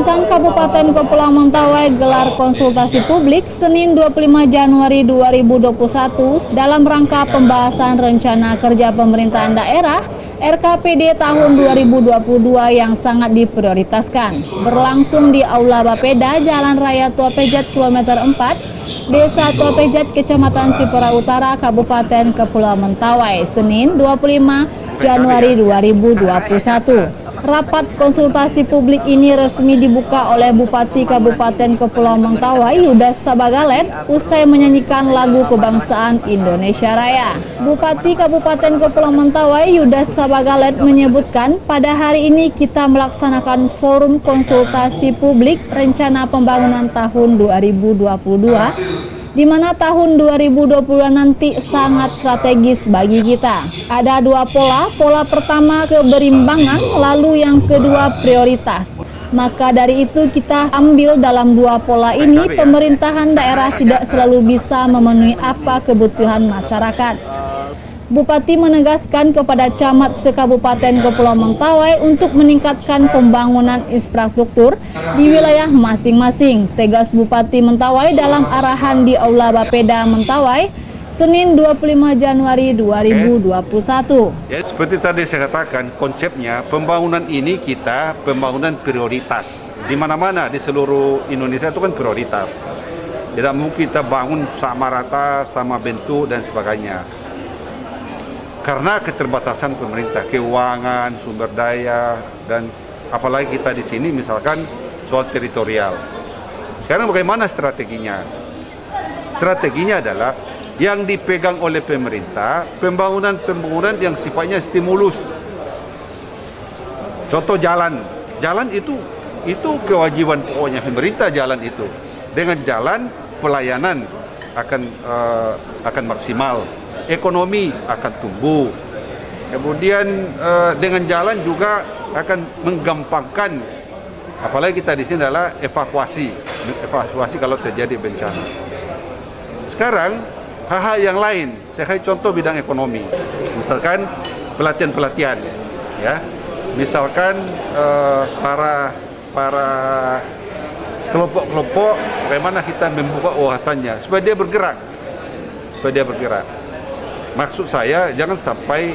Pemerintah Kabupaten Kepulauan Mentawai gelar konsultasi publik Senin 25 Januari 2021 dalam rangka pembahasan rencana kerja pemerintahan daerah RKPD tahun 2022 yang sangat diprioritaskan. Berlangsung di Aula Bapeda, Jalan Raya Tua Pejat kilometer 4, Desa Tua Pejat, Kecamatan Sipora Utara, Kabupaten Kepulauan Mentawai, Senin 25 Januari 2021. Rapat konsultasi publik ini resmi dibuka oleh Bupati Kabupaten Kepulauan Mentawai Yudas Sabagalet usai menyanyikan lagu kebangsaan Indonesia Raya. Bupati Kabupaten Kepulauan Mentawai Yudas Sabagalet menyebutkan pada hari ini kita melaksanakan forum konsultasi publik rencana pembangunan tahun 2022 di mana tahun 2020 nanti sangat strategis bagi kita. Ada dua pola pertama keberimbangan, lalu yang kedua prioritas. Maka dari itu kita ambil dalam dua pola ini, pemerintahan daerah tidak selalu bisa memenuhi apa kebutuhan masyarakat. Bupati menegaskan kepada camat se-Kabupaten Kepulauan Mentawai untuk meningkatkan pembangunan infrastruktur di wilayah masing-masing. Tegas Bupati Mentawai dalam arahan di Aula Bapeda Mentawai, Senin 25 Januari 2021. Ya, seperti tadi saya katakan, konsepnya pembangunan ini kita pembangunan prioritas. Di mana-mana di seluruh Indonesia itu kan prioritas. Tidak mungkin kita bangun sama rata, sama bentuk dan sebagainya. Karena keterbatasan pemerintah, keuangan, sumber daya, dan apalagi kita di sini misalkan soal teritorial. Sekarang bagaimana strateginya? Strateginya adalah yang dipegang oleh pemerintah, pembangunan yang sifatnya stimulus. Contoh jalan itu kewajiban pokoknya pemerintah jalan itu. Dengan jalan pelayanan akan maksimal. Ekonomi akan tumbuh. Kemudian dengan jalan juga akan menggampangkan, apalagi kita di sini adalah evakuasi kalau terjadi bencana. Sekarang hal-hal yang lain, saya kasih contoh bidang ekonomi. Misalkan pelatihan, ya. Misalkan para kelompok-kelompok, bagaimana kita membuka wawasannya supaya dia bergerak. Maksud saya jangan sampai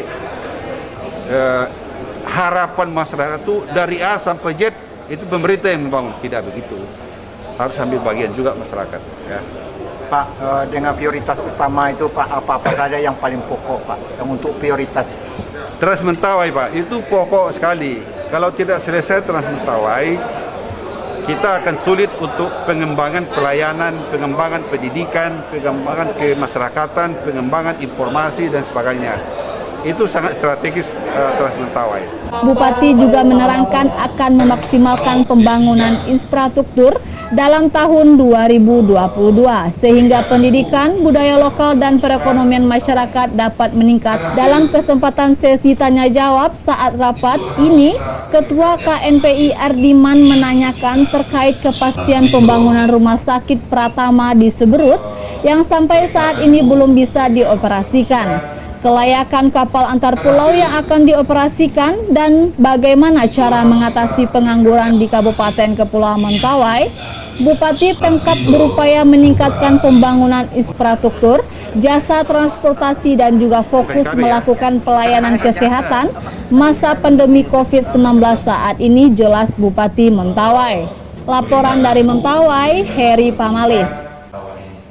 harapan masyarakat itu dari A sampai Z itu pemerintah yang membangun, tidak begitu. Harus ambil bagian juga masyarakat. Ya. Pak, dengan prioritas utama itu Pak, apa saja yang paling pokok Pak, yang untuk prioritas? Trans Mentawai Pak, itu pokok sekali. Kalau tidak selesai Trans Mentawai, kita akan sulit untuk pengembangan pelayanan, pengembangan pendidikan, pengembangan kemasyarakatan, pengembangan informasi dan sebagainya. Itu sangat strategis Trans Mentawai. Bupati juga menerangkan akan memaksimalkan pembangunan infrastruktur dalam tahun 2022 sehingga pendidikan, budaya lokal dan perekonomian masyarakat dapat meningkat. Dalam kesempatan sesi tanya jawab saat rapat ini, Ketua KNPI Ardiman menanyakan terkait kepastian pembangunan rumah sakit Pratama di Seberut yang sampai saat ini belum bisa dioperasikan, kelayakan kapal antar pulau yang akan dioperasikan, dan bagaimana cara mengatasi pengangguran di Kabupaten Kepulauan Mentawai. Bupati Pemkab berupaya meningkatkan pembangunan infrastruktur, jasa transportasi dan juga fokus melakukan pelayanan kesehatan masa pandemi COVID-19 saat ini, jelas Bupati Mentawai. Laporan dari Mentawai, Heri Pamalis.